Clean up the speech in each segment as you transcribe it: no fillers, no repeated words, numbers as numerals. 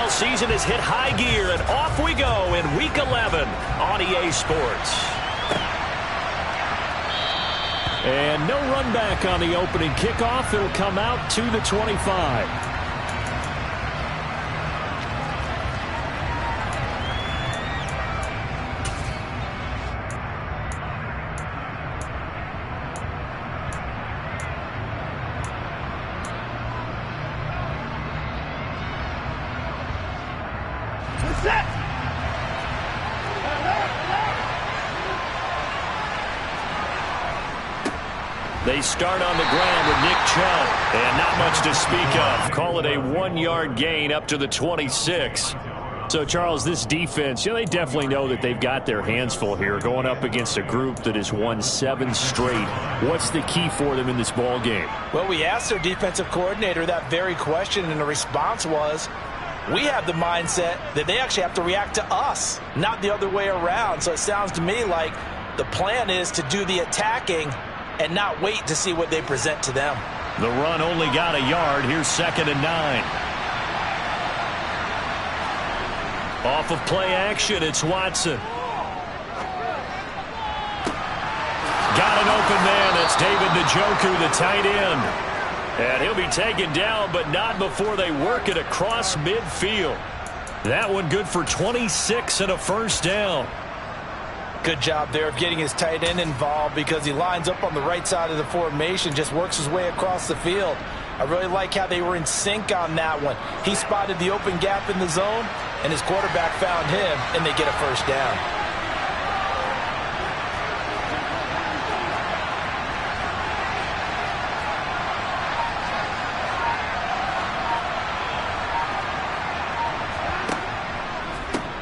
NFL season has hit high gear, and off we go in Week 11 on EA Sports. And no run back on the opening kickoff. It'll come out to the 25. They start on the ground with Nick Chubb, and not much to speak of. Call it a 1-yard gain up to the 26. So, Charles, this defense, they definitely know that they've got their hands full here going up against a group that has won 7 straight. What's the key for them in this ball game? Well, we asked their defensive coordinator that very question, and the response was, we have the mindset that they actually have to react to us, not the other way around. So it sounds to me like the plan is to do the attacking and not wait to see what they present to them. The run only got a yard. Here's 2nd and 9. Off of play action, it's Watson. Got an open man. That's David Njoku, the tight end. And he'll be taken down, but not before they work it across midfield. That one good for 26 and a first down. Good job there of getting his tight end involved because he lines up on the right side of the formation, just works his way across the field. I really like how they were in sync on that one. He spotted the open gap in the zone, and his quarterback found him, and they get a first down.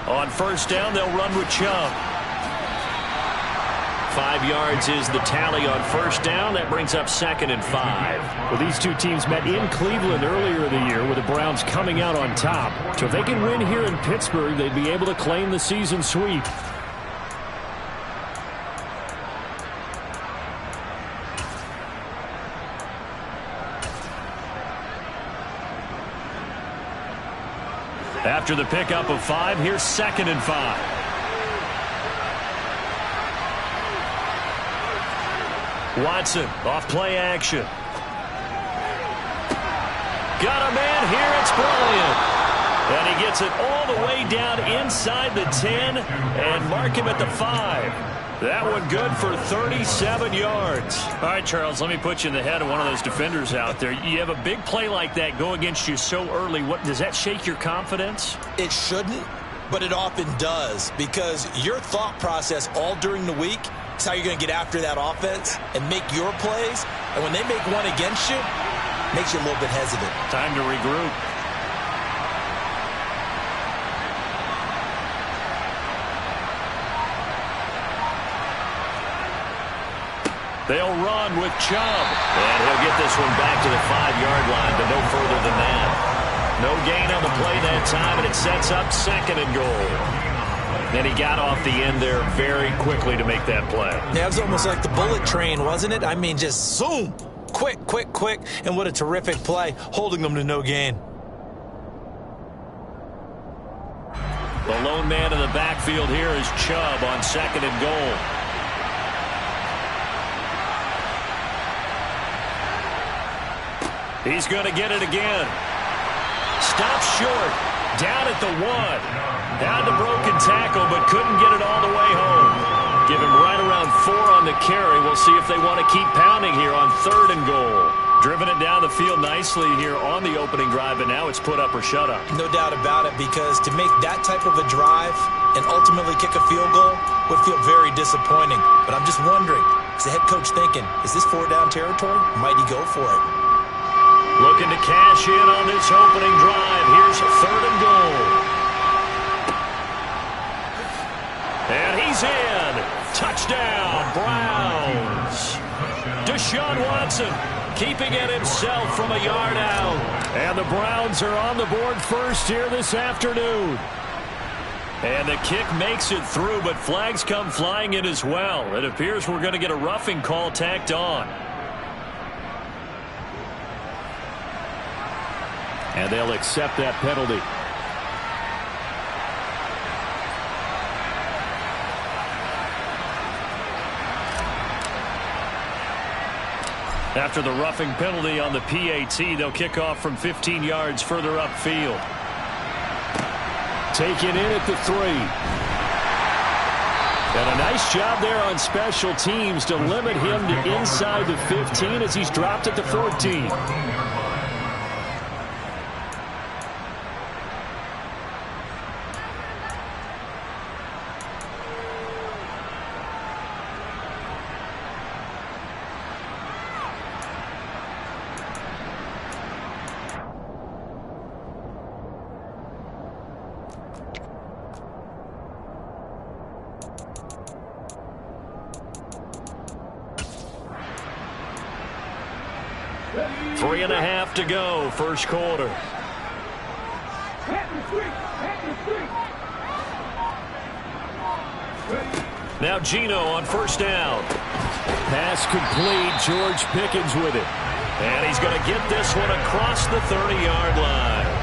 On first down, they'll run with Chubb. 5 yards is the tally on first down. That brings up 2nd and 5. Well, these two teams met in Cleveland earlier in the year with the Browns coming out on top. So if they can win here in Pittsburgh, they'd be able to claim the season sweep. After the pickup of 5, here's 2nd and 5. Watson off play action. Got a man here. It's Bryant. And he gets it all the way down inside the 10 and mark him at the 5. That one good for 37 yards. All right, Charles, let me put you in the head of one of those defenders out there. You have a big play like that go against you so early. What does that shake your confidence? It shouldn't, but it often does because your thought process all during the week is how you're going to get after that offense and make your plays. And when they make one against you, it makes you a little bit hesitant. Time to regroup. They'll run with Chubb. And he'll get this one back to the 5-yard line, but no further than that. No gain on the play that time, and it sets up 2nd and goal. And he got off the end there very quickly to make that play. Yeah, it was almost like the bullet train, wasn't it? I mean, just zoom. Quick, quick, quick. And what a terrific play, holding them to no gain. The lone man in the backfield here is Chubb on 2nd and goal. He's going to get it again. Stops short. Down at the 1. Had the broken tackle, but couldn't get it all the way home. Give him right around 4 on the carry. We'll see if they want to keep pounding here on 3rd and goal. Driven it down the field nicely here on the opening drive, and now it's put up or shut up. No doubt about it, because to make that type of a drive and ultimately kick a field goal would feel very disappointing. But I'm just wondering, is the head coach thinking, is this 4-down territory? Might he go for it? Looking to cash in on this opening drive. Here's 3rd and goal. And he's in. Touchdown, Browns. Deshaun Watson keeping it himself from a yard out. And the Browns are on the board first here this afternoon. And the kick makes it through, but flags come flying in as well. It appears we're going to get a roughing call tacked on. And they'll accept that penalty. After the roughing penalty on the PAT, they'll kick off from 15 yards further upfield. Taken in at the 3. And a nice job there on special teams to limit him to inside the 15 as he's dropped at the 14. Three and a half to go, first quarter. Now Geno on first down. Pass complete. George Pickens with it. And he's going to get this one across the 30-yard line.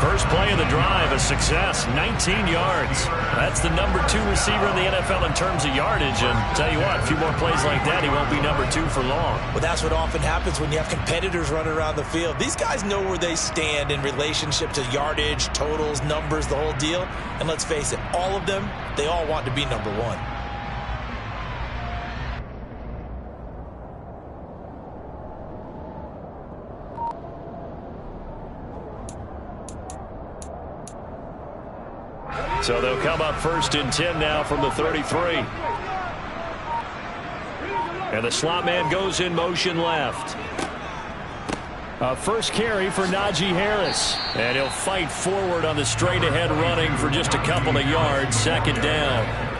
First play of the drive, a success, 19 yards. That's the number 2 receiver in the NFL in terms of yardage. And tell you what, a few more plays like that, he won't be number 2 for long. Well, that's what often happens when you have competitors running around the field. These guys know where they stand in relationship to yardage, totals, numbers, the whole deal. And let's face it, all of them, they all want to be number 1. So they'll come up first and 10 now from the 33. And the slot man goes in motion left. First carry for Najee Harris. And he'll fight forward on the straight-ahead running for just a couple of yards. Second down.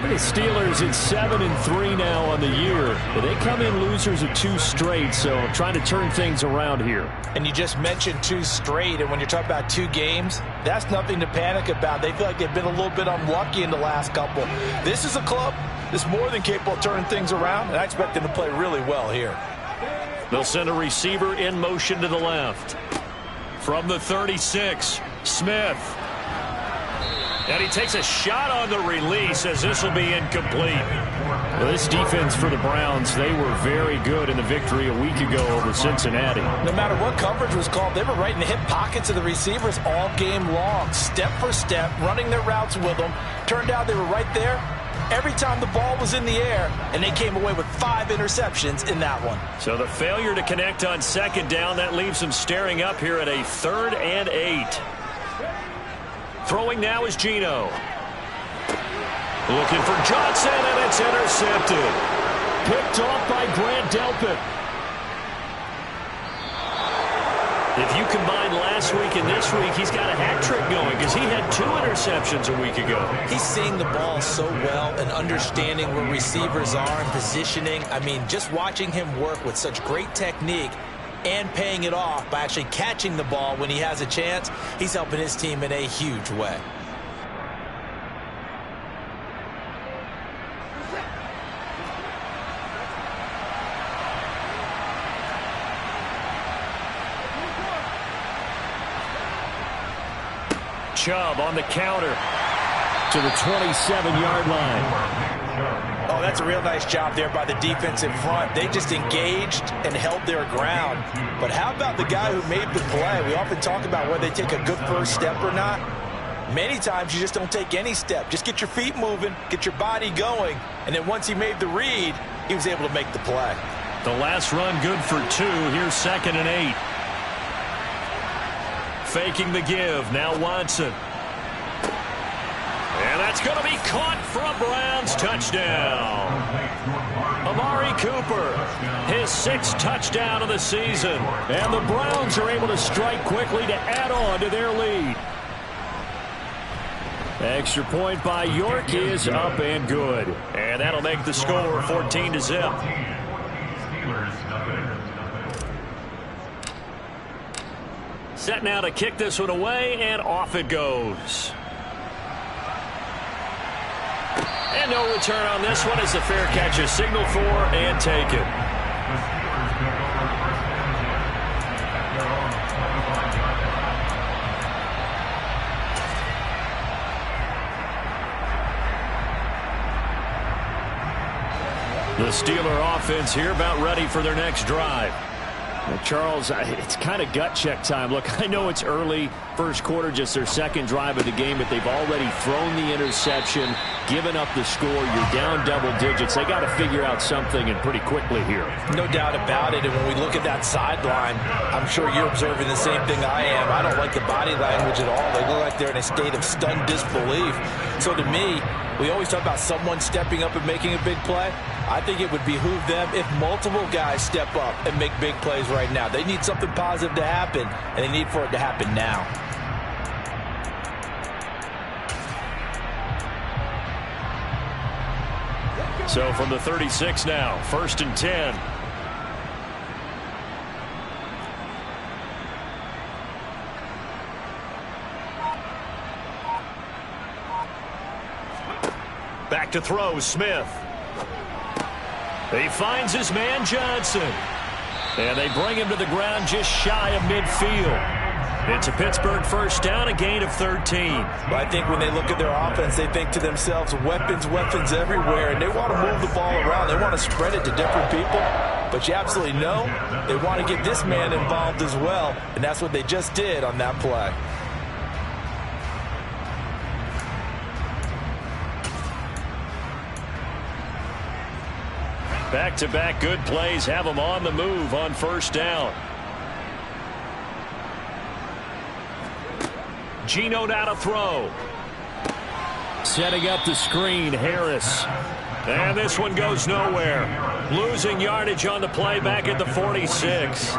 The Steelers at 7-3 now on the year. But they come in losers of 2 straight, so trying to turn things around here. And you just mentioned 2 straight, and when you're talking about 2 games, that's nothing to panic about. They feel like they've been a little bit unlucky in the last couple. This is a club that's more than capable of turning things around, and I expect them to play really well here. They'll send a receiver in motion to the left. From the 36, Smith. And he takes a shot on the release as this will be incomplete. Well, this defense for the Browns, they were very good in the victory a week ago over Cincinnati. No matter what coverage was called, they were right in the hip pockets of the receivers all game long, step for step, running their routes with them. Turned out they were right there every time the ball was in the air, and they came away with 5 interceptions in that one. So the failure to connect on second down, that leaves them staring up here at a 3rd and 8. Throwing now is Geno. Looking for Johnson, and it's intercepted. Picked off by Grant Delpit. If you combine last week and this week, he's got a hat trick going because he had 2 interceptions a week ago. He's seeing the ball so well and understanding where receivers are and positioning. I mean, just watching him work with such great technique and paying it off by actually catching the ball when he has a chance, he's helping his team in a huge way. Chubb on the counter to the 27-yard line. Oh, that's a real nice job there by the defense in front. They just engaged and held their ground. But how about the guy who made the play? We often talk about whether they take a good first step or not. Many times you just don't take any step. Just get your feet moving, get your body going, and then once he made the read, he was able to make the play. The last run good for 2. Here's 2nd and 8. Faking the give. Now Watson. And that's going to be caught for a Browns touchdown. Amari Cooper, his 6th touchdown of the season. And the Browns are able to strike quickly to add on to their lead. Extra point by York is up and good. And that'll make the score 14-0. Set now to kick this one away, and off it goes. And no return on this one as the fair catch is signaled for and taken. The Steeler offense here about ready for their next drive. Well, Charles, it's kind of gut check time. Look, I know it's early, first quarter, just their second drive of the game, but they've already thrown the interception, given up the score. You're down double digits. They got to figure out something, and pretty quickly here. No doubt about it. And when we look at that sideline, I'm sure you're observing the same thing I am. I don't like the body language at all. They look like they're in a state of stunned disbelief. So to me, we always talk about someone stepping up and making a big play. I think it would behoove them if multiple guys step up and make big plays right now. They need something positive to happen, and they need for it to happen now. So from the 36 now, 1st and 10. Back to throw, Smith. He finds his man, Johnson. And they bring him to the ground just shy of midfield. It's a Pittsburgh first down, a gain of 13. Well, I think when they look at their offense, they think to themselves, weapons, weapons everywhere, and they want to move the ball around. They want to spread it to different people. But you absolutely know they want to get this man involved as well, and that's what they just did on that play. Back-to-back good plays have them on the move on first down. Geno now to throw. Setting up the screen, Harris. And this one goes nowhere. Losing yardage on the play back at the 46.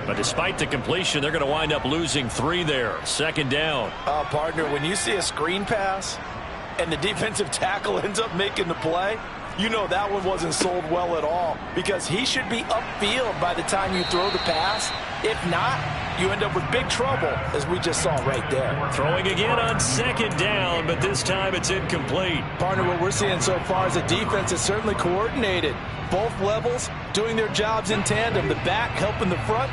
But despite the completion, they're going to wind up losing 3 there. 2nd down. Partner, when you see a screen pass and the defensive tackle ends up making the play, you know that one wasn't sold well at all, because he should be upfield by the time you throw the pass. If not, you end up with big trouble, as we just saw right there. Throwing again on 2nd down, but this time it's incomplete. Partner, what we're seeing so far is a defense is certainly coordinated. Both levels doing their jobs in tandem. The back helping the front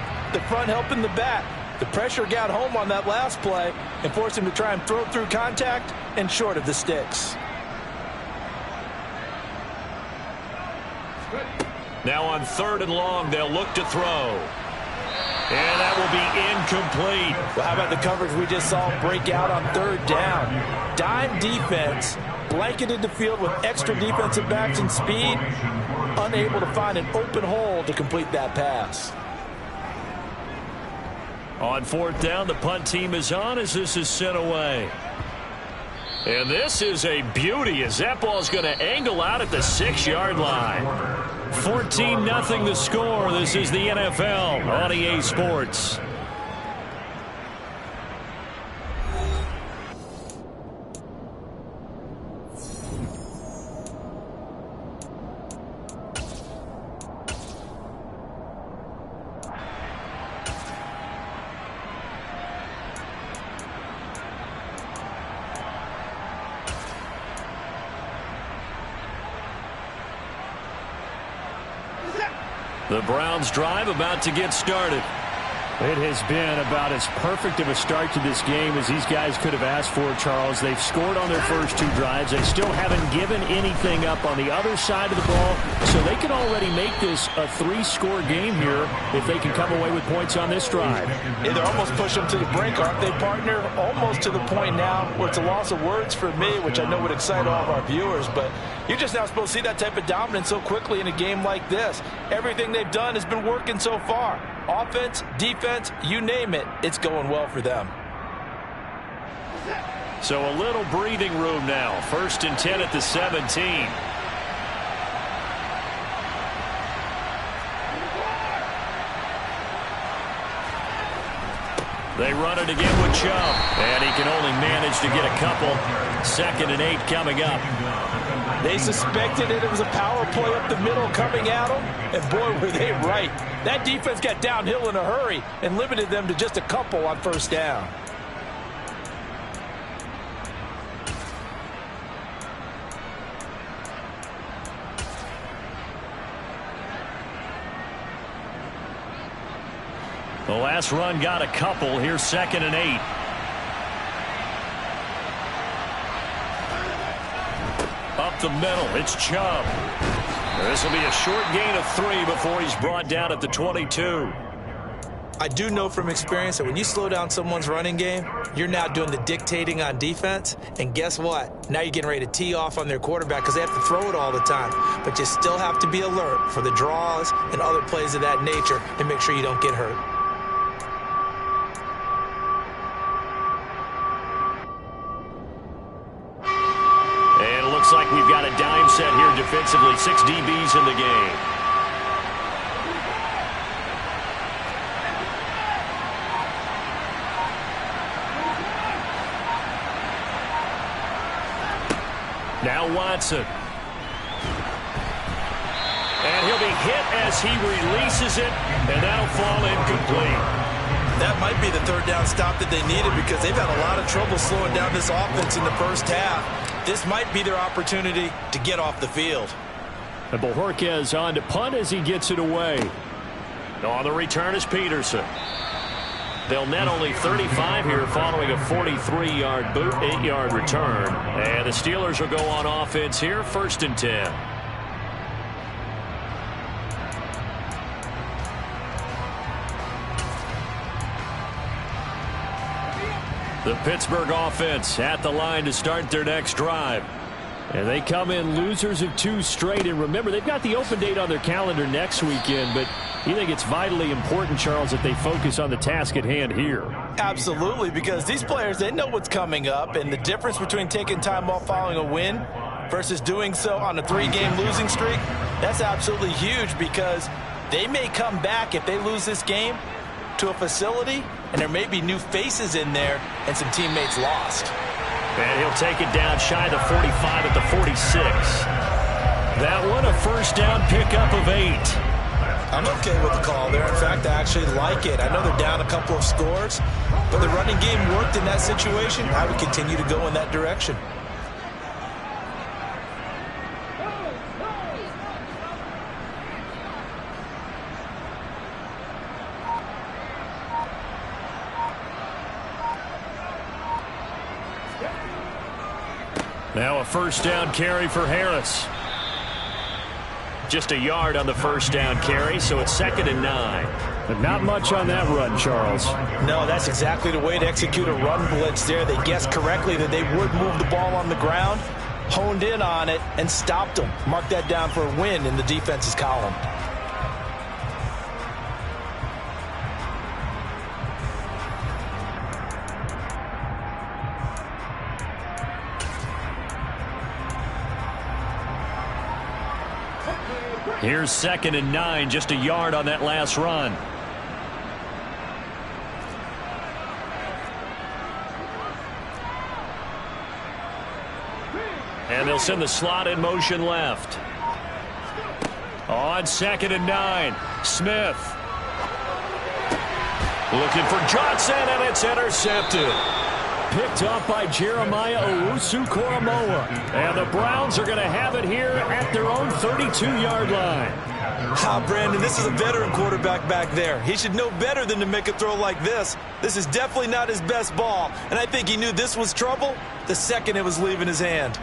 helping the back. The pressure got home on that last play and forced him to try and throw through contact and short of the sticks. Now on 3rd and long, they'll look to throw. And that will be incomplete. Well, how about the coverage we just saw break out on 3rd down? Dime defense, blanketed the field with extra defensive backs and speed, unable to find an open hole to complete that pass. On 4th down, the punt team is on as this is sent away. And this is a beauty as that ball's going to angle out at the 6-yard line. 14-0 the score. This is the NFL on EA Sports. The Browns drive about to get started. It has been about as perfect of a start to this game as these guys could have asked for, Charles. They've scored on their first 2 drives. They still haven't given anything up on the other side of the ball, so they can already make this a 3-score game here if they can come away with points on this drive. Yeah, they're almost pushing them to the brink, aren't they, partner? Almost to the point now where it's a loss of words for me, which I know would excite all of our viewers, but you're just not supposed to see that type of dominance so quickly in a game like this. Everything they've done has been working so far. Offense, defense, you name it, it's going well for them. So a little breathing room now. 1st and 10 at the 17. They run it again with Chubb, and he can only manage to get a couple. 2nd and 8 coming up. They suspected it was a power play up the middle coming at them, and boy, were they right. That defense got downhill in a hurry and limited them to just a couple on 1st down. The last run got a couple. Here's 2nd and 8. Up the middle, it's Chubb. This will be a short gain of 3 before he's brought down at the 22. I do know from experience that when you slow down someone's running game, you're now doing the dictating on defense. And guess what? Now you're getting ready to tee off on their quarterback because they have to throw it all the time. But you still have to be alert for the draws and other plays of that nature to make sure you don't get hurt. And it looks like we've got a dime set here defensively. 6 DBs in the game. Now Watson. And he'll be hit as he releases it, and that'll fall incomplete. That might be the third down stop that they needed because they've had a lot of trouble slowing down this offense in the first half. This might be their opportunity to get off the field. And Bojorquez on to punt as he gets it away. On the return is Peterson. They'll net only 35 here following a 43-yard boot, 8-yard return. And the Steelers will go on offense here, 1st and 10. The Pittsburgh offense at the line to start their next drive. And they come in losers of 2 straight. And remember, they've got the open date on their calendar next weekend, but you think it's vitally important, Charles, that they focus on the task at hand here? Absolutely, because these players, they know what's coming up, and the difference between taking time off following a win versus doing so on a 3-game losing streak, that's absolutely huge because they may come back if they lose this game to a facility, and there may be new faces in there and some teammates lost. And he'll take it down shy of the 45 at the 46. That one, a 1st down pickup of 8. I'm okay with the call there. In fact, I actually like it. I know they're down a couple of scores, but the running game worked in that situation. I would continue to go in that direction. Now a 1st down carry for Harris. Just a yard on the 1st down carry, so it's 2nd and 9. But not much on that run, Charles. No, that's exactly the way to execute a run blitz there. They guessed correctly that they would move the ball on the ground, honed in on it, and stopped them. Mark that down for a win in the defense's column. Here's 2nd and 9, just a yard on that last run. And they'll send the slot in motion left. On 2nd and 9, Smith. Looking for Johnson, and it's intercepted. Picked off by Jeremiah Owusu-Koramoah. And the Browns are going to have it here at their own 32-yard line. Brandon, this is a veteran quarterback back there. He should know better than to make a throw like this. This is definitely not his best ball, and I think he knew this was trouble the second it was leaving his hand.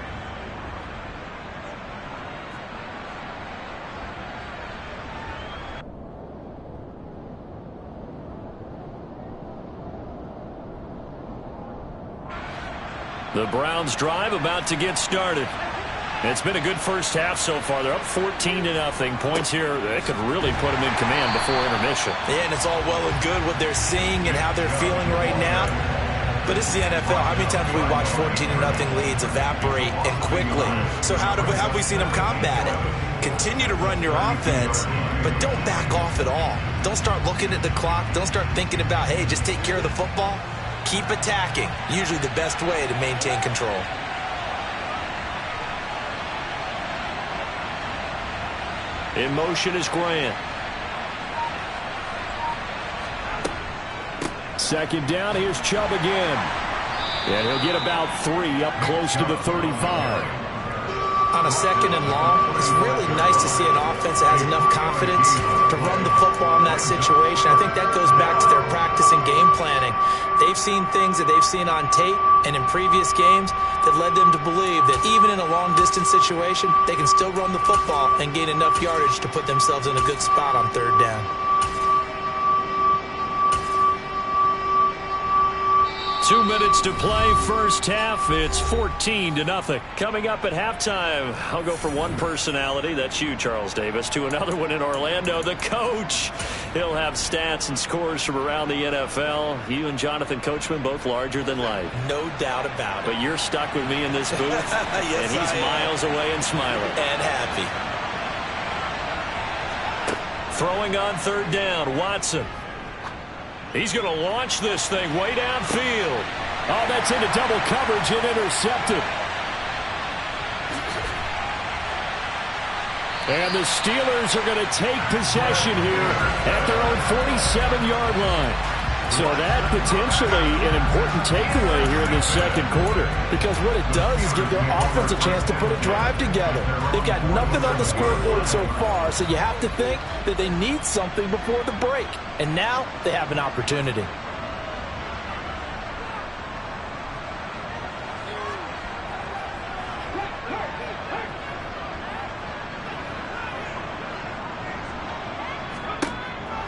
The Browns drive about to get started. It's been a good first half so far. They're up 14-0. Points here, they could really put them in command before intermission. Yeah, and it's all well and good what they're seeing and how they're feeling right now. But this is the NFL. How many times have we watched 14-0 leads evaporate and quickly? So how have we seen them combat it? Continue to run your offense, but don't back off at all. Don't start looking at the clock. Don't start thinking about, hey, just take care of the football. Keep attacking. Usually the best way to maintain control. In motion is Grant. 2nd down, here's Chubb again. And he'll get about 3 up close to the 35. On a 2nd and long, it's really nice to see an offense that has enough confidence to run the football in that situation. I think that goes back to their practice and game planning. They've seen things that they've seen on tape and in previous games that led them to believe that even in a long-distance situation, they can still run the football and gain enough yardage to put themselves in a good spot on third down. 2 minutes to play, first half. It's 14-0. Coming up at halftime, I'll go from one personality, that's you, Charles Davis, to another one in Orlando, the coach. He'll have stats and scores from around the NFL. You and Jonathan Coachman, both larger than life. No doubt about it. But you're stuck with me in this booth, yes, and he's miles away and smiling. And happy. Throwing on third down, Watson. He's going to launch this thing way downfield. Oh, that's into double coverage and intercepted. And the Steelers are going to take possession here at their own 47-yard line. So that potentially an important takeaway here in the second quarter. Because what it does is give their offense a chance to put a drive together. They've got nothing on the scoreboard so far, so you have to think that they need something before the break. And now they have an opportunity.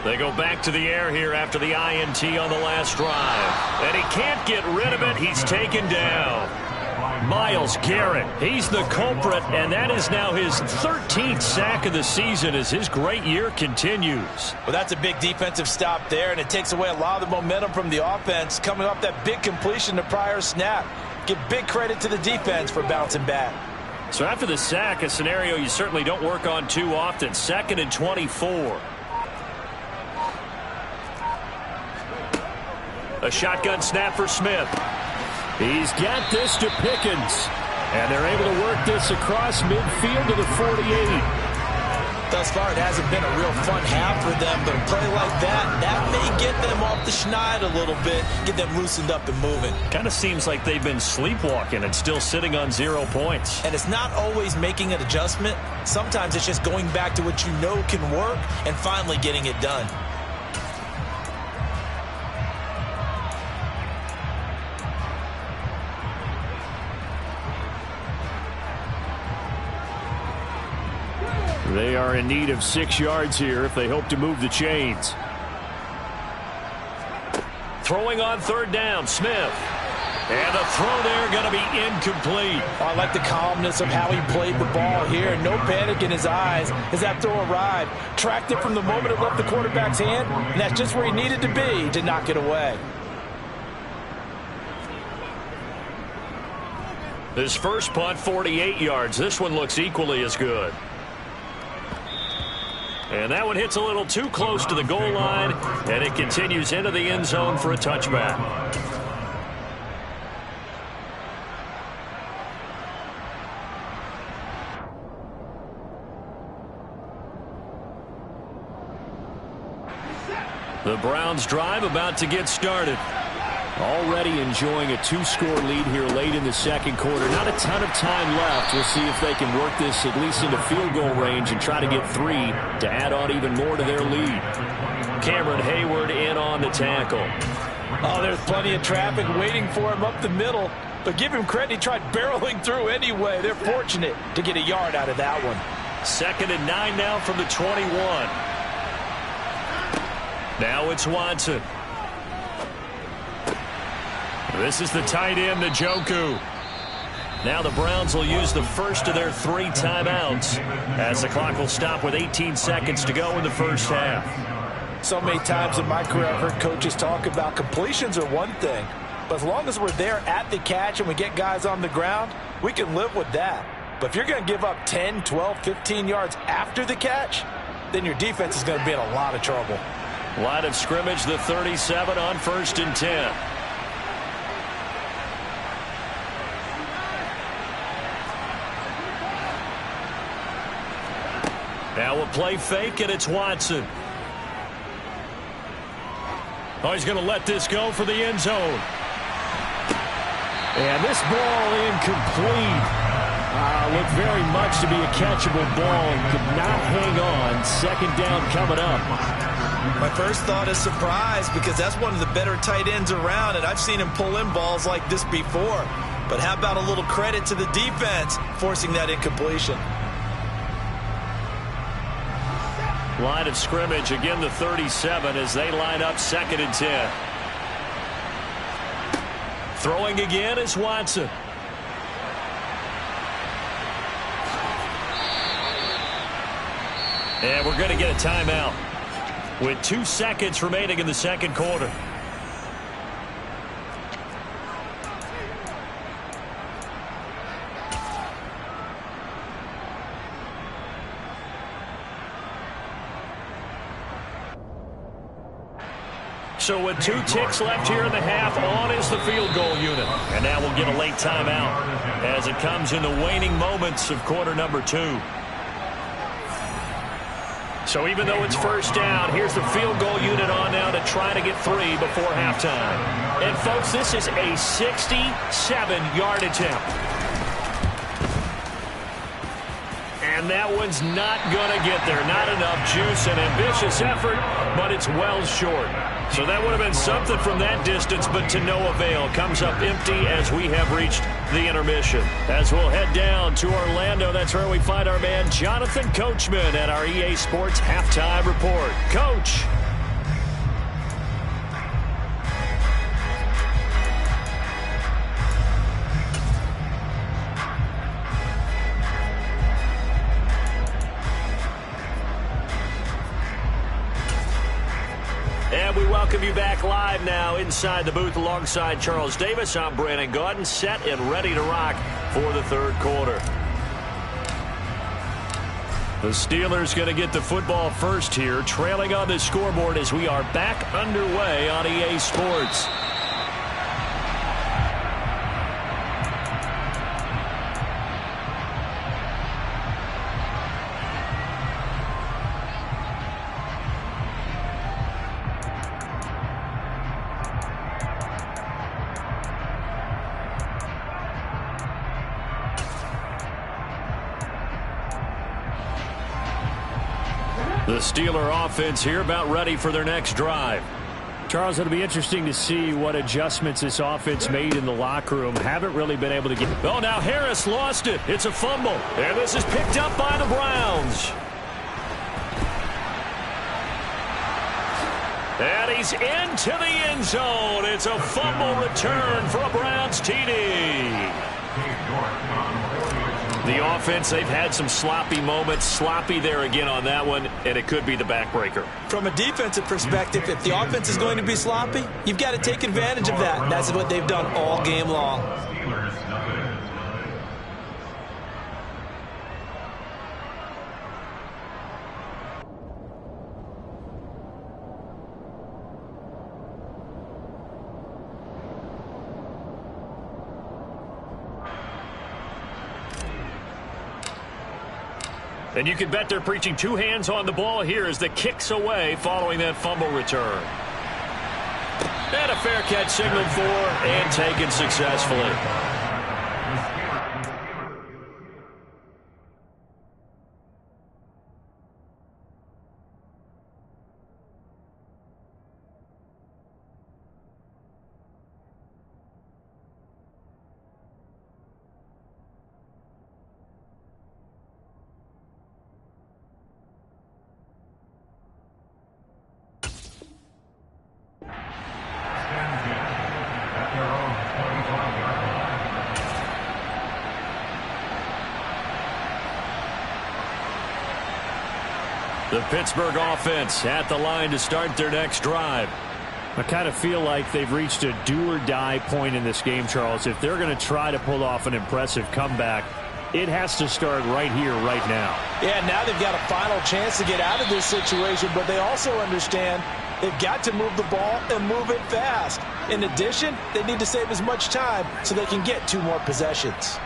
They go back to the air here after the INT on the last drive. And he can't get rid of it. He's taken down. Myles Garrett, he's the culprit, and that is now his 13th sack of the season as his great year continues. Well, that's a big defensive stop there, and it takes away a lot of the momentum from the offense coming off that big completion the prior snap. Give big credit to the defense for bouncing back. So after the sack, a scenario you certainly don't work on too often. 2nd and 24. A shotgun snap for Smith. He's got this to Pickens. And they're able to work this across midfield to the 48. Thus far, it hasn't been a real fun half for them, but a play like that may get them off the schneid a little bit, get them loosened up and moving. Kind of seems like they've been sleepwalking and still sitting on 0 points. And it's not always making an adjustment. Sometimes it's just going back to what you know can work and finally getting it done. They are in need of 6 yards here if they hope to move the chains. Throwing on third down, Smith. And the throw there going to be incomplete. I like the calmness of how he played the ball here. No panic in his eyes as that throw arrived. Tracked it from the moment it left the quarterback's hand, and that's just where he needed to be to knock it away. His first punt, 48 yards. This one looks equally as good. And that one hits a little too close to the goal line, and it continues into the end zone for a touchback. The Browns drive about to get started. Already enjoying a 2-score lead here late in the second quarter. Not a ton of time left. We'll see if they can work this at least into field goal range and try to get 3 to add on even more to their lead. Cameron Hayward in on the tackle. Oh, there's plenty of traffic waiting for him up the middle. But give him credit, he tried barreling through anyway. They're fortunate to get a yard out of that one. 2nd and 9 now from the 21. Now it's Watson. This is the tight end, Njoku. Now the Browns will use the first of their 3 timeouts as the clock will stop with 18 seconds to go in the first half. So many times in my career I've heard coaches talk about completions are one thing, but as long as we're there at the catch and we get guys on the ground, we can live with that. But if you're going to give up 10, 12, 15 yards after the catch, then your defense is going to be in a lot of trouble. Line of scrimmage, the 37 on 1st and 10. Now a play fake, and it's Watson. Oh, he's going to let this go for the end zone. And this ball incomplete. Looked very much to be a catchable ball and could not hang on. 2nd down coming up. My first thought is surprise because that's one of the better tight ends around, and I've seen him pull in balls like this before. But how about a little credit to the defense forcing that incompletion? Line of scrimmage, again the 37 as they line up 2nd and 10. Throwing again is Watson. And we're going to get a timeout with 2 seconds remaining in the second quarter. So with 2 ticks left here in the half, on is the field goal unit. And now we'll get a late timeout as it comes in the waning moments of quarter number 2. So even though it's first down, here's the field goal unit on now to try to get 3 before halftime. And folks, this is a 67-yard attempt. And that one's not going to get there. Not enough juice, an ambitious effort, but it's well short. So that would have been something from that distance, but to no avail. Comes up empty as we have reached the intermission. As we'll head down to Orlando, that's where we find our man Jonathan Coachman at our EA Sports Halftime Report. Coach. And we welcome you back live now inside the booth alongside Charles Davis. I'm Brandon Gaudin, set and ready to rock for the third quarter. The Steelers going to get the football first here, trailing on the scoreboard as we are back underway on EA Sports. The Steeler offense here about ready for their next drive. Charles, it'll be interesting to see what adjustments this offense made in the locker room. Haven't really been able to get... Oh, now Harris lost it. It's a fumble. And this is picked up by the Browns. And he's into the end zone. It's a fumble return for a Browns TD. The offense, they've had some sloppy moments. Sloppy there again on that one, and it could be the backbreaker. From a defensive perspective, if the offense is going to be sloppy, you've got to take advantage of that. That's what they've done all game long. And you can bet they're preaching 2 hands on the ball here as the kick's away following that fumble return. And a fair catch signaled for and taken successfully. The Pittsburgh offense at the line to start their next drive. I kind of feel like they've reached a do-or-die point in this game, Charles. If they're going to try to pull off an impressive comeback, it has to start right here, right now. Yeah, now they've got a final chance to get out of this situation, but they also understand they've got to move the ball and move it fast. In addition, they need to save as much time so they can get 2 more possessions.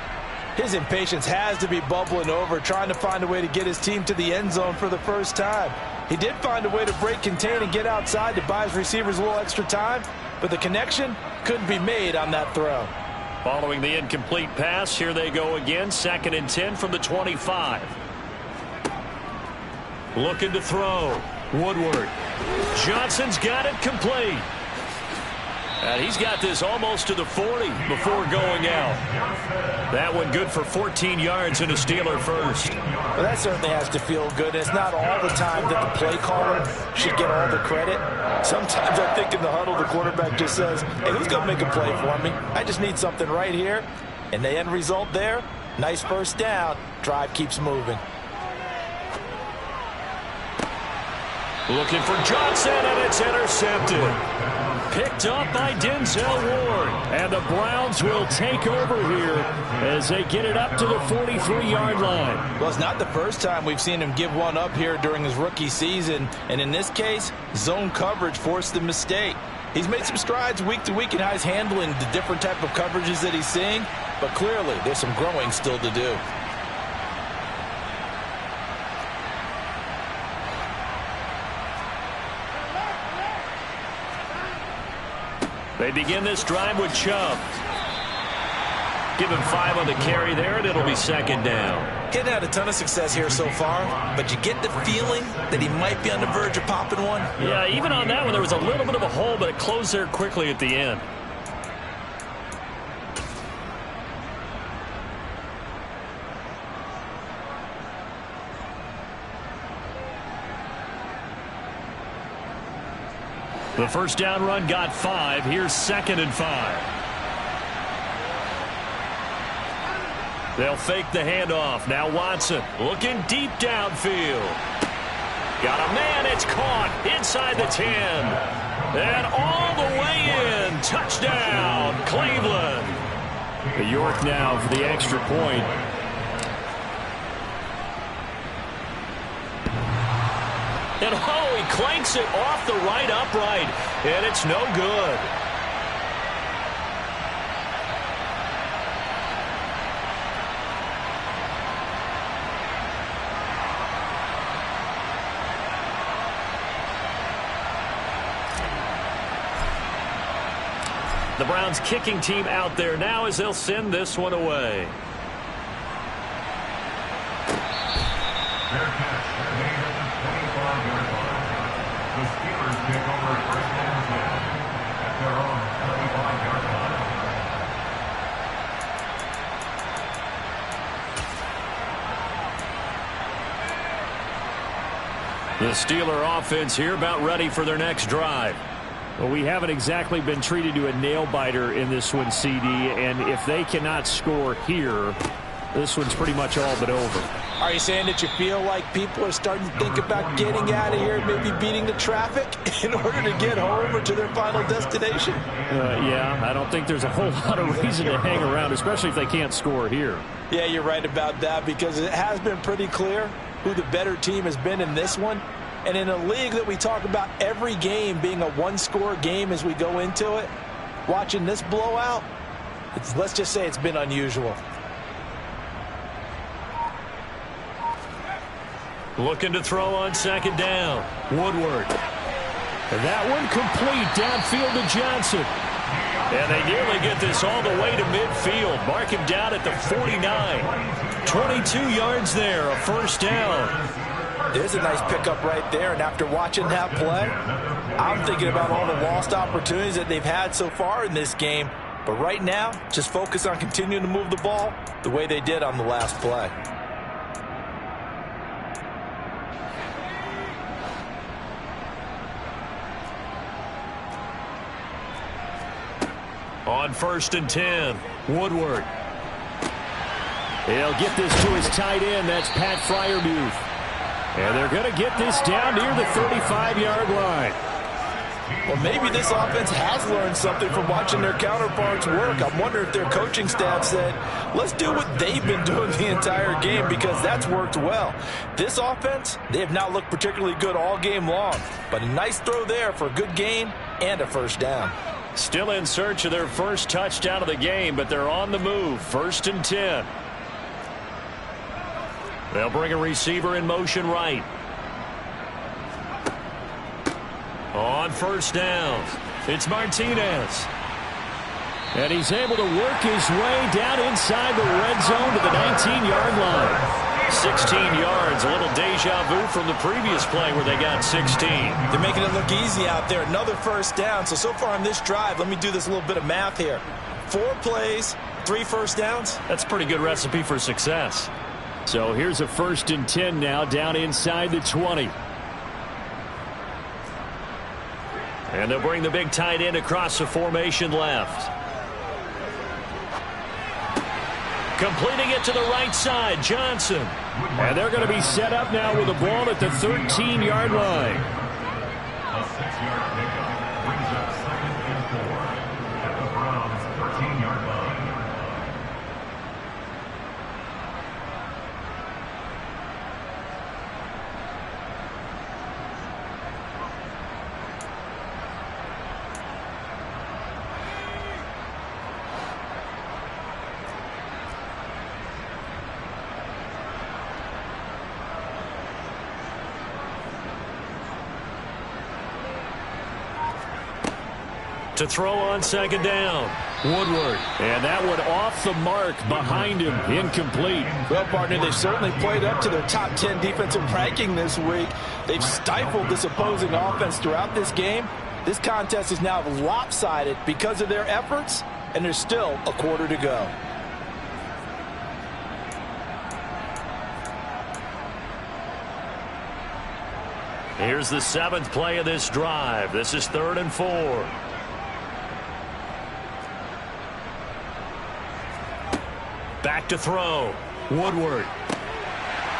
His impatience has to be bubbling over, trying to find a way to get his team to the end zone for the first time. He did find a way to break contain and get outside to buy his receivers a little extra time, but the connection couldn't be made on that throw. Following the incomplete pass, here they go again, 2nd and 10 from the 25. Looking to throw. Woodward. Johnson's got it complete. And he's got this almost to the 40 before going out. That one good for 14 yards and a Steeler first. Well, that certainly has to feel good. It's not all the time that the play caller should get all the credit. Sometimes I think in the huddle, the quarterback just says, hey, who's going to make a play for me? I just need something right here. And the end result there, nice first down. Drive keeps moving. Looking for Johnson, and it's intercepted. Picked up by Denzel Ward. And the Browns will take over here as they get it up to the 43-yard line. Well, it's not the first time we've seen him give one up here during his rookie season. And in this case, zone coverage forced the mistake. He's made some strides week to week in how he's handling the different type of coverages that he's seeing. But clearly, there's some growing still to do. They begin this drive with Chubb. Give him 5 on the carry there, and it'll be second down. Getting had a ton of success here so far, but you get the feeling that he might be on the verge of popping one. Yeah, even on that one, there was a little bit of a hole, but it closed there quickly at the end. The first down run got 5. Here's 2nd and 5. They'll fake the handoff. Now Watson looking deep downfield. Got a man. It's caught inside the 10. And all the way in. Touchdown, Cleveland. York now for the extra point. And he clanks it off the right upright, and it's no good. The Browns kicking team out there now as they'll send this one away. The Steelers pick over first and 10 at their own 35-yard line. The Steeler offense here about ready for their next drive. Well, we haven't exactly been treated to a nail-biter in this one, CD, and if they cannot score here, this one's pretty much all but over. Are you saying that you feel like people are starting to think about getting out of here, maybe beating the traffic in order to get home or to their final destination? Yeah, I don't think there's a whole lot of reason to hang around, especially if they can't score here. Yeah, you're right about that, because it has been pretty clear who the better team has been in this one. And in a league that we talk about every game being a one-score game as we go into it, watching this blowout, let's just say it's been unusual. Looking to throw on second down. Woodward. And that one complete downfield to Johnson. And they nearly get this all the way to midfield. Mark him down at the 49. 22 yards there, a first down. There's a nice pickup right there, and after watching that play, I'm thinking about all the lost opportunities that they've had so far in this game. But right now, just focus on continuing to move the ball the way they did on the last play. On 1st and 10, Woodward. He'll get this to his tight end. That's Pat Freiermuth. And they're going to get this down near the 35-yard line. Well, maybe this offense has learned something from watching their counterparts work. I'm wondering if their coaching staff said, let's do what they've been doing the entire game, because that's worked well. This offense, they have not looked particularly good all game long, but a nice throw there for a good gain and a first down. Still in search of their first touchdown of the game, but they're on the move. 1st and 10. They'll bring a receiver in motion right. On 1st down, it's Martinez. And he's able to work his way down inside the red zone to the 19-yard line. 16 yards, a little deja vu from the previous play where they got 16. They're making it look easy out there. Another first down. So far on this drive, let me do this little bit of math here. 4 plays, 3 first downs. That's a pretty good recipe for success. So here's a 1st and 10 now, down inside the 20. And they'll bring the big tight end across the formation left. Completing it to the right side, Johnson. And they're going to be set up now with the ball at the 13-yard line. A 6-yard pickup brings up 2nd and 4 at the Browns' 13-yard line. To throw on 2nd down, Woodward. And that one off the mark behind him, incomplete. Well, partner, they've certainly played up to their top 10 defensive ranking this week. They've stifled this opposing offense throughout this game. This contest is now lopsided because of their efforts, and there's still a quarter to go. Here's the 7th play of this drive. This is 3rd and 4. Back to throw. Woodward.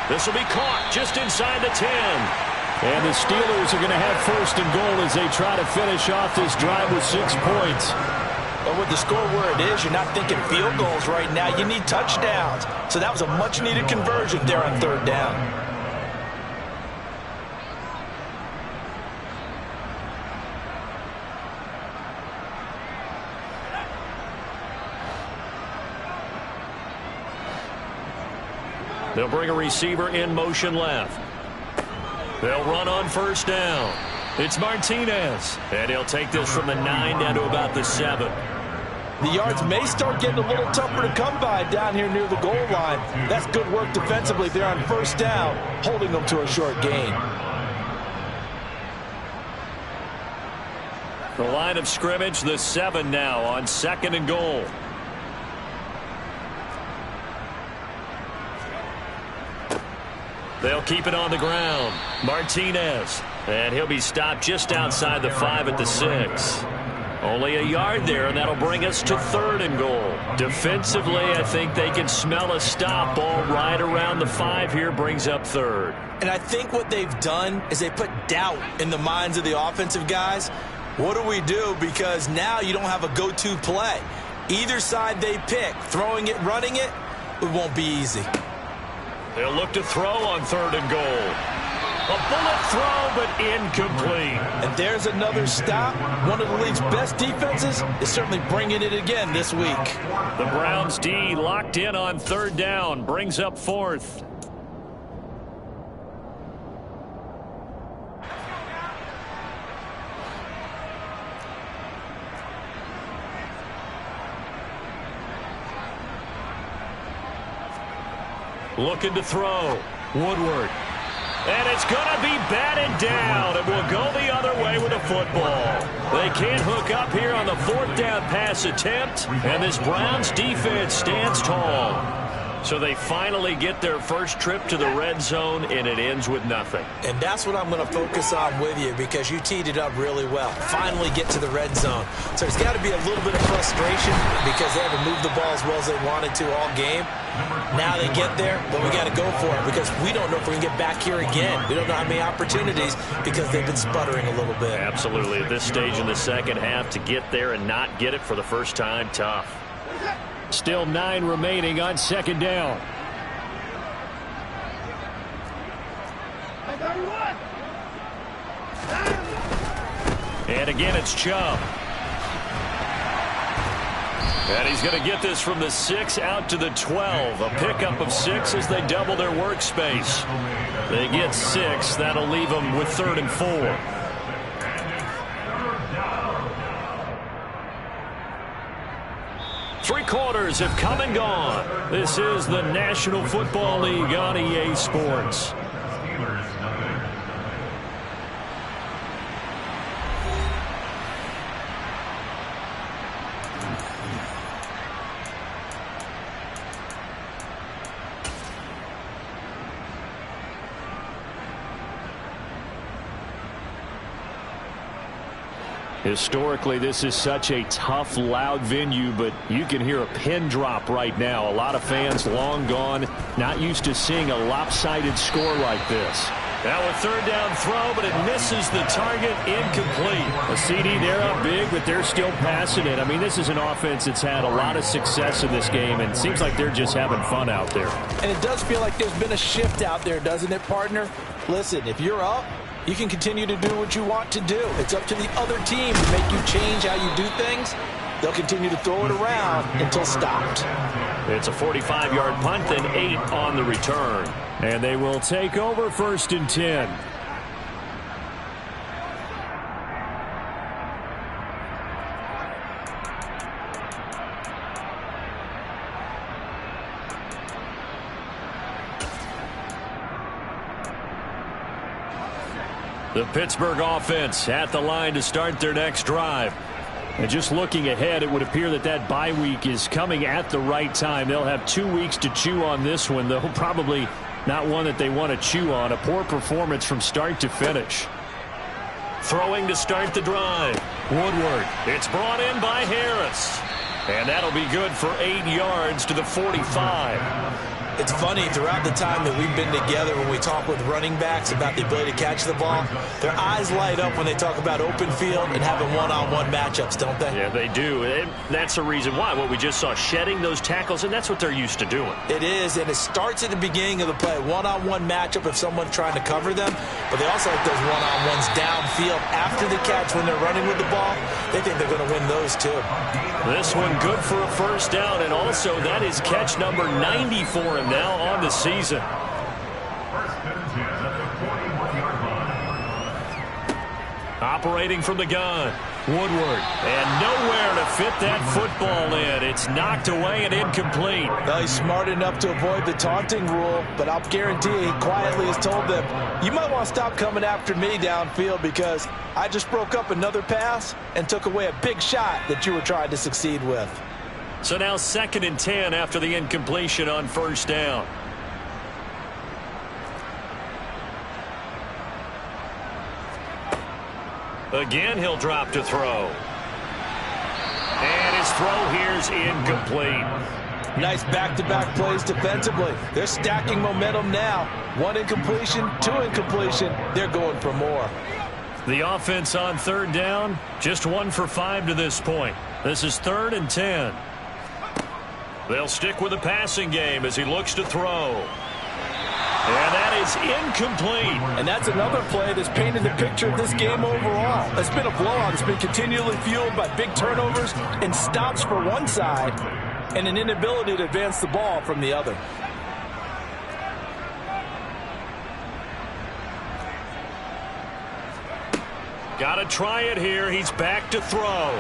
This will be caught just inside the 10. And the Steelers are going to have 1st and goal as they try to finish off this drive with 6 points. But with the score where it is, you're not thinking field goals right now. You need touchdowns. So that was a much-needed conversion there on 3rd down. They'll bring a receiver in motion left. They'll run on 1st down. It's Martinez. And he'll take this from the 9 down to about the 7. The yards may start getting a little tougher to come by down here near the goal line. That's good work defensively there on 1st down, holding them to a short gain. The line of scrimmage, the 7 now on 2nd and goal. They'll keep it on the ground. Martinez. And he'll be stopped just outside the 5 at the 6. Only a yard there, and that'll bring us to 3rd and goal. Defensively, I think they can smell a stop. Ball right around the 5 here brings up 3rd. And I think what they've done is they put doubt in the minds of the offensive guys. What do we do? Because now you don't have a go-to play. Either side they pick, throwing it, running it, it won't be easy. They'll look to throw on 3rd and goal. A bullet throw, but incomplete. And there's another stop. One of the league's best defenses is certainly bringing it again this week. The Browns D locked in on 3rd down, brings up 4th. Looking to throw. Woodward. And it's going to be batted down. It will go the other way with a football. They can't hook up here on the 4th down pass attempt. And this Browns defense stands tall. So they finally get their first trip to the red zone, and it ends with nothing. And that's what I'm going to focus on with you, because you teed it up really well. Finally get to the red zone. So there's got to be a little bit of frustration because they haven't moved the ball as well as they wanted to all game. Now they get there, but we got to go for it because we don't know if we can get back here again. We don't know how many opportunities because they've been sputtering a little bit. Absolutely. At this stage in the second half, to get there and not get it for the first time, tough. Still 9 remaining on 2nd down. And again, it's Chubb. And he's going to get this from the 6 out to the 12. A pickup of 6 as they double their workspace. They get 6. That'll leave them with 3rd and 4. Steelers have come and gone. This is the National Football League on EA Sports. Steelers, nothing. Historically, this is such a tough, loud venue, but you can hear a pin drop right now. A lot of fans long gone, not used to seeing a lopsided score like this. Now a third down throw, but it misses the target, incomplete. A CD, they're up big, but they're still passing it. I mean, this is an offense that's had a lot of success in this game, and it seems like they're just having fun out there. And it does feel like there's been a shift out there, doesn't it, partner? Listen, if you're up, you can continue to do what you want to do. It's up to the other team to make you change how you do things. They'll continue to throw it around until stopped. It's a 45-yard punt, then 8 on the return. And they will take over 1st and 10. The Pittsburgh offense at the line to start their next drive. And just looking ahead, it would appear that that bye week is coming at the right time. They'll have 2 weeks to chew on this one, though probably not one that they want to chew on. A poor performance from start to finish. Throwing to start the drive. Woodward. It's brought in by Harris. And that'll be good for 8 yards to the 45. It's funny, throughout the time that we've been together, when we talk with running backs about the ability to catch the ball, their eyes light up when they talk about open field and having one-on-one matchups, don't they? Yeah, they do. And that's the reason why. What we just saw, shedding those tackles, and that's what they're used to doing. It is, and it starts at the beginning of the play. One-on-one matchup if someone's trying to cover them, but they also like those one-on-ones downfield after the catch when they're running with the ball. They think they're going to win those, too. This one good for a first down, and also that is catch number 90 for him now on the season. 1st and 10 at the 41-yard line. Operating from the gun, Woodward, and nowhere to fit that football in. It's knocked away and incomplete. Well, he's smart enough to avoid the taunting rule, but I'll guarantee he quietly has told them, you might want to stop coming after me downfield because I just broke up another pass and took away a big shot that you were trying to succeed with. So now 2nd and 10 after the incompletion on first down. Again, he'll drop to throw. And his throw here's incomplete. Nice back-to-back plays defensively. They're stacking momentum now. 1 incompletion, 2 incompletion. They're going for more. The offense on 3rd down, just 1 for 5 to this point. This is 3rd and 10. They'll stick with the passing game as he looks to throw. And that is incomplete. And that's another play that's painted the picture of this game overall. It's been a blowout. It's been continually fueled by big turnovers and stops for one side and an inability to advance the ball from the other. Got to try it here. He's back to throw.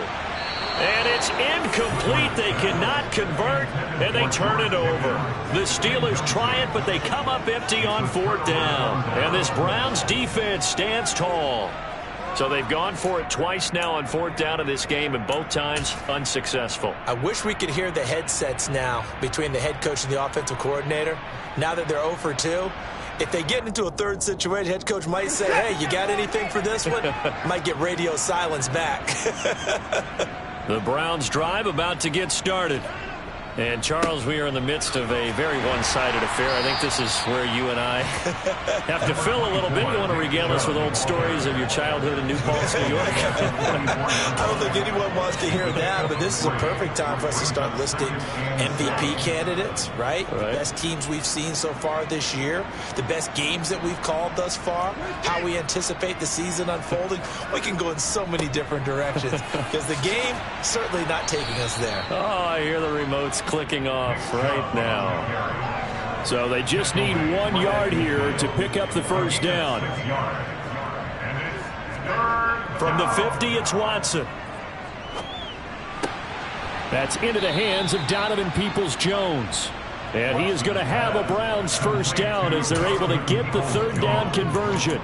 And it's incomplete. They cannot convert, and they turn it over. The Steelers try it, but they come up empty on 4th down. And this Browns defense stands tall. So they've gone for it twice now on 4th down in this game, and both times unsuccessful. I wish we could hear the headsets now between the head coach and the offensive coordinator. Now that they're 0 for 2, if they get into a third situation, head coach might say, hey, you got anything for this one? Might get radio silence back. The Browns drive about to get started. And, Charles, we are in the midst of a very one-sided affair. I think this is where you and I have to fill a little bit. You want to regale us with old stories of your childhood in New Paltz, New York? I don't think anyone wants to hear that, but this is a perfect time for us to start listing MVP candidates, right? The best teams we've seen so far this year, the best games that we've called thus far, how we anticipate the season unfolding. We can go in so many different directions because the game certainly not taking us there. Oh, I hear the remotes clicking off right now. So they just need 1 yard here to pick up the first down. From the 50, it's Watson. That's into the hands of Donovan Peoples-Jones. And he is going to have a Browns first down as they're able to get the third down conversion.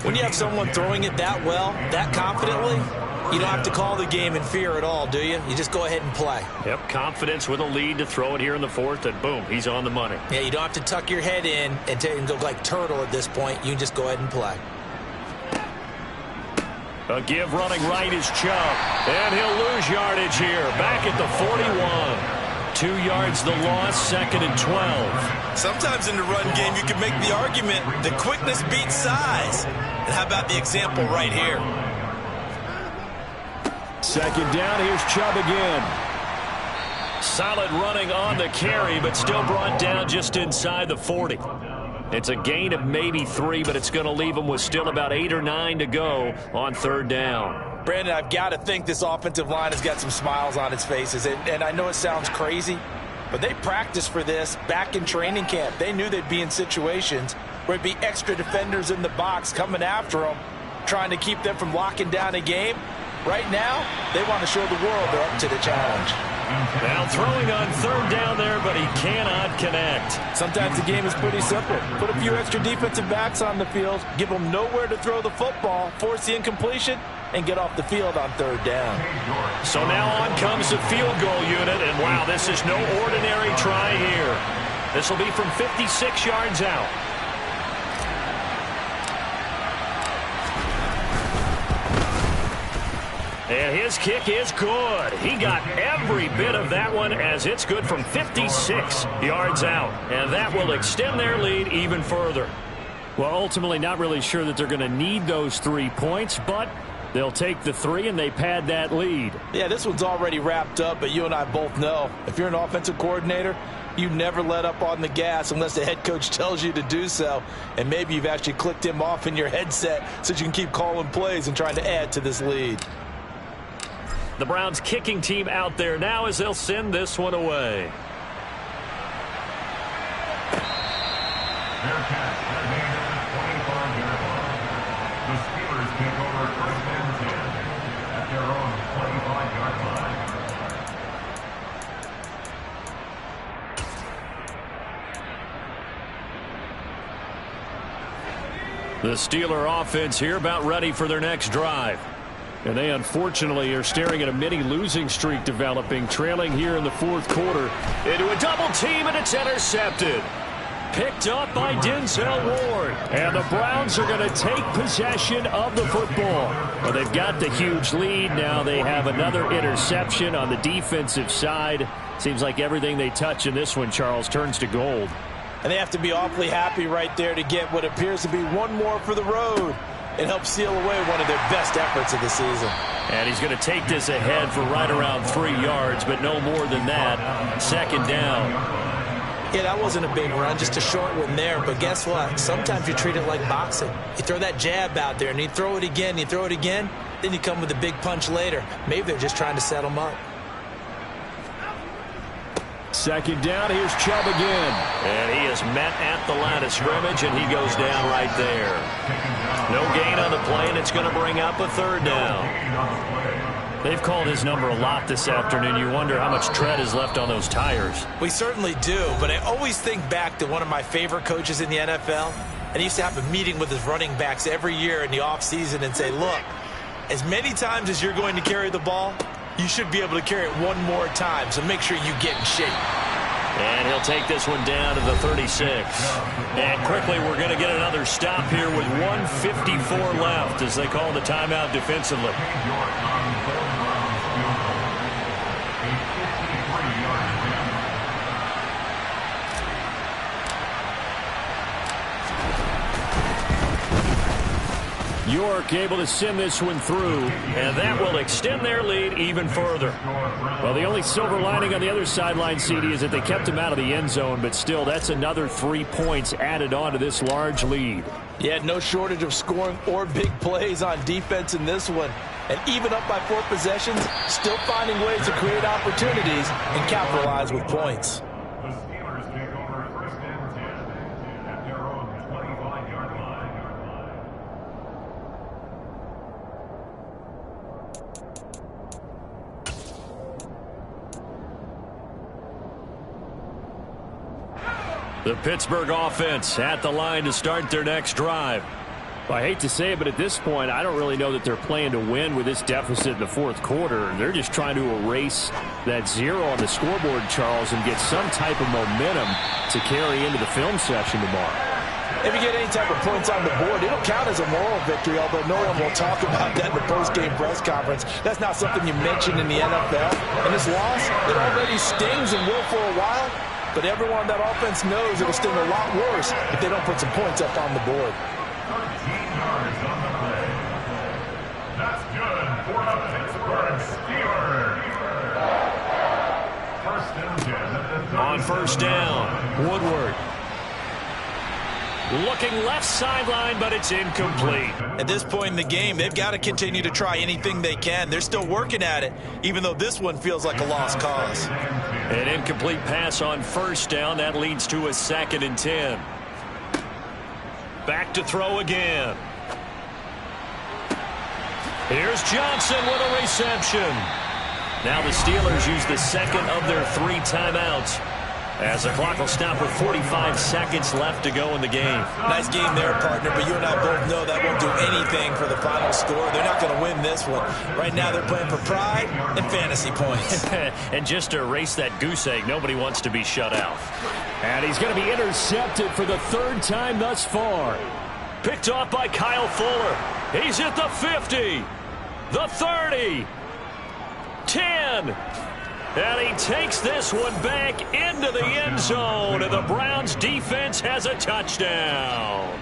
When you have someone throwing it that well, that confidently, you don't have to call the game in fear at all, do you? You just go ahead and play. Yep, confidence with a lead to throw it here in the fourth, and boom, he's on the money. Yeah, you don't have to tuck your head in and go like turtle at this point. You can just go ahead and play. A give running right is Chubb, and he'll lose yardage here. Back at the 41. 2 yards the loss, second and 12. Sometimes in the run game, you can make the argument that quickness beats size. And how about the example right here? Second down, here's Chubb again. Solid running on the carry, but still brought down just inside the 40. It's a gain of maybe 3, but it's going to leave them with still about 8 or 9 to go on third down. Brandon, I've got to think this offensive line has got some smiles on its faces. And I know it sounds crazy, but they practiced for this back in training camp. They knew they'd be in situations where it'd be extra defenders in the box coming after them, trying to keep them from locking down a game. Right now, they want to show the world they're up to the challenge. Now throwing on third down there, but he cannot connect. Sometimes the game is pretty simple. Put a few extra defensive backs on the field, give them nowhere to throw the football, force the incompletion, and get off the field on third down. So now on comes the field goal unit, and wow, this is no ordinary try here. This will be from 56 yards out. And his kick is good. He got every bit of that one as it's good from 56 yards out. And that will extend their lead even further. Well, ultimately not really sure that they're going to need those 3 points, but they'll take the 3 and they pad that lead. Yeah, this one's already wrapped up, but you and I both know if you're an offensive coordinator, you never let up on the gas unless the head coach tells you to do so. And maybe you've actually clicked him off in your headset so you can keep calling plays and trying to add to this lead. The Browns kicking team out there now as they'll send this one away. Their catch has made it at the 25-yard line. The Steelers take over first and 10 at their own 25-yard line. The Steeler offense here about ready for their next drive. And they unfortunately are staring at a mini losing streak developing, trailing here in the fourth quarter. Into a double team, and it's intercepted. Picked up by Denzel Ward. And the Browns are going to take possession of the football. Well, they've got the huge lead. Now they have another interception on the defensive side. Seems like everything they touch in this one, Charles, turns to gold. And they have to be awfully happy right there to get what appears to be one more for the road. It helps seal away one of their best efforts of the season. And he's going to take this ahead for right around 3 yards, but no more than that. Second down. Yeah, that wasn't a big run, just a short one there. But guess what? Sometimes you treat it like boxing. You throw that jab out there, and you throw it again, you throw it again, then you come with a big punch later. Maybe they're just trying to set them up. Second down, here's Chubb again. And he is met at the line of scrimmage, and he goes down right there. No gain on the play, and it's going to bring up a third down. They've called his number a lot this afternoon. You wonder how much tread is left on those tires. We certainly do, but I always think back to one of my favorite coaches in the NFL. And he used to have a meeting with his running backs every year in the offseason and say, look, as many times as you're going to carry the ball, you should be able to carry it one more time, so make sure you get in shape. And he'll take this one down to the 36. And quickly, we're going to get another stop here with 1:54 left as they call the timeout defensively. York able to send this one through, and that will extend their lead even further. Well, the only silver lining on the other sideline, CD, is that they kept him out of the end zone, but still, that's another 3 points added on to this large lead. Yeah, no shortage of scoring or big plays on defense in this one. And even up by 4 possessions, still finding ways to create opportunities and capitalize with points. The Steelers take over first and 10 at their own 25-yard line. The Pittsburgh offense at the line to start their next drive. Well, I hate to say it, but at this point, I don't really know that they're playing to win with this deficit in the fourth quarter. They're just trying to erase that 0 on the scoreboard, Charles, and get some type of momentum to carry into the film session tomorrow. If you get any type of points on the board, it'll count as a moral victory, although no one will talk about that in the post-game press conference. That's not something you mention in the NFL. And this loss, it already stings and will for a while, but everyone on that offense knows it'll sting a lot worse if they don't put some points up on the board. 13 yards on the play. That's good for the Pittsburgh Steelers. First and 10 at the On first down, Woodward. Looking left sideline, but it's incomplete. At this point in the game, they've got to continue to try anything they can. They're still working at it, even though this one feels like a lost cause. An incomplete pass on first down. That leads to a 2nd and 10. Back to throw again. Here's Johnson with a reception. Now the Steelers use the second of their 3 timeouts, as the clock will stop with 45 seconds left to go in the game. Nice game there, partner, but you and I both know that won't do anything for the final score. They're not going to win this one. Right now they're playing for pride and fantasy points. And just to erase that goose egg, nobody wants to be shut out. And he's going to be intercepted for the 3rd time thus far. Picked off by Kyle Fuller. He's at the 50, the 30, 10. And he takes this one back into the end zone, and the Browns defense has a touchdown.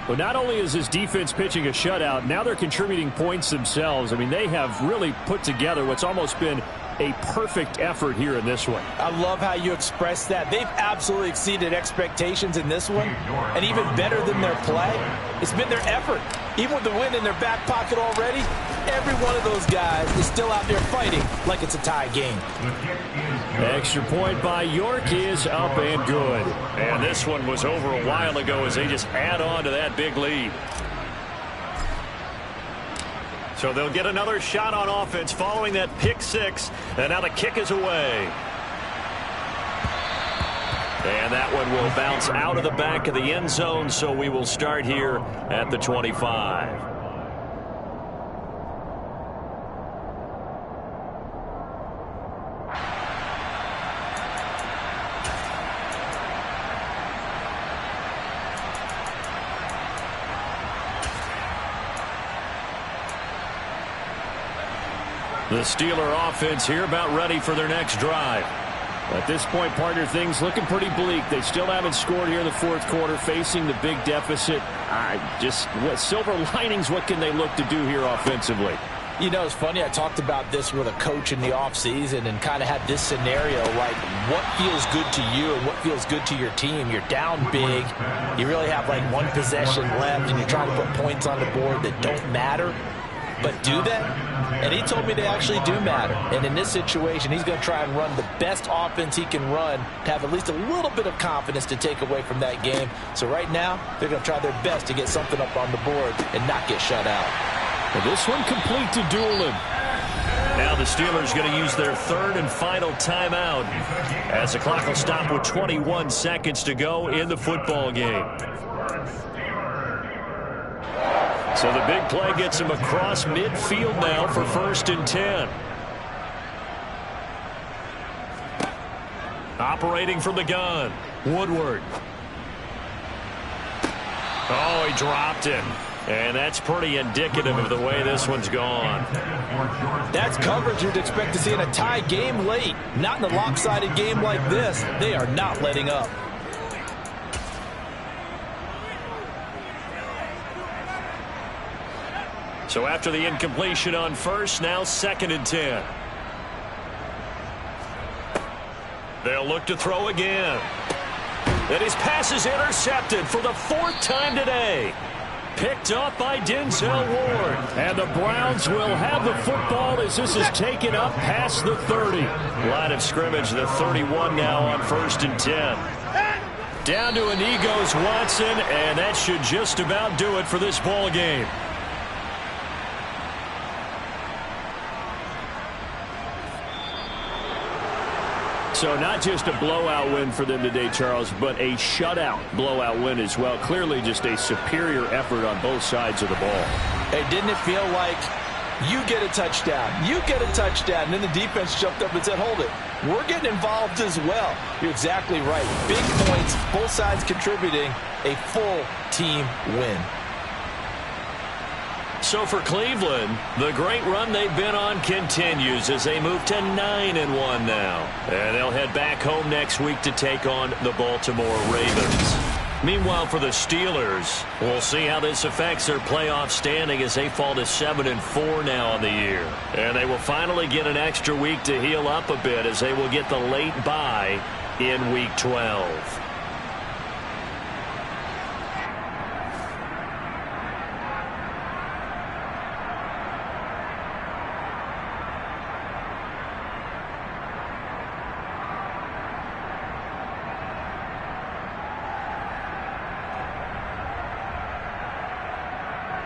Well, not only is his defense pitching a shutout, now they're contributing points themselves. I mean, they have really put together what's almost been a perfect effort here in this one. I love how you express that. They've absolutely exceeded expectations in this one, and even better than their play, it's been their effort. Even with the win in their back pocket already, every one of those guys is still out there fighting like it's a tie game. Extra point by York is up and good. And this one was over a while ago as they just add on to that big lead. So they'll get another shot on offense following that pick 6. And now the kick is away. And that one will bounce out of the back of the end zone, so we will start here at the 25. The Steeler offense here about ready for their next drive. At this point, partner, things looking pretty bleak. They still haven't scored here in the fourth quarter, facing the big deficit. What silver linings, what can they look to do here offensively? You know, it's funny, I talked about this with a coach in the offseason and kind of had this scenario, like what feels good to you and what feels good to your team. You're down big. You really have like 1 possession left, and you're trying to put points on the board that don't matter. But do that? And he told me they actually do matter. And in this situation, he's going to try and run the best offense he can run to have at least a little bit of confidence to take away from that game. So right now, they're going to try their best to get something up on the board and not get shut out. And this one complete to Doolin. Now the Steelers going to use their 3rd and final timeout as the clock will stop with 21 seconds to go in the football game. So the big play gets him across midfield now for 1st and 10. Operating from the gun, Woodward. Oh, he dropped him. And that's pretty indicative of the way this one's gone. That's coverage you'd expect to see in a tie game late. Not in a lopsided game like this. They are not letting up. So after the incompletion on first, now 2nd and 10. They'll look to throw again. And his pass is intercepted for the 4th time today. Picked up by Denzel Ward. And the Browns will have the football as this is taken up past the 30. Line of scrimmage, the 31 now on 1st and 10. Down to a knee goes Watson, and that should just about do it for this ball game. So not just a blowout win for them today, Charles, but a shutout blowout win as well. Clearly just a superior effort on both sides of the ball. Hey, didn't it feel like you get a touchdown, you get a touchdown, and then the defense jumped up and said, hold it, we're getting involved as well. You're exactly right. Big points, both sides contributing, a full team win. So for Cleveland, the great run they've been on continues as they move to 9-1 now. And they'll head back home next week to take on the Baltimore Ravens. Meanwhile, for the Steelers, we'll see how this affects their playoff standing as they fall to 7-4 now on the year. And they will finally get an extra week to heal up a bit as they will get the late bye in Week 12.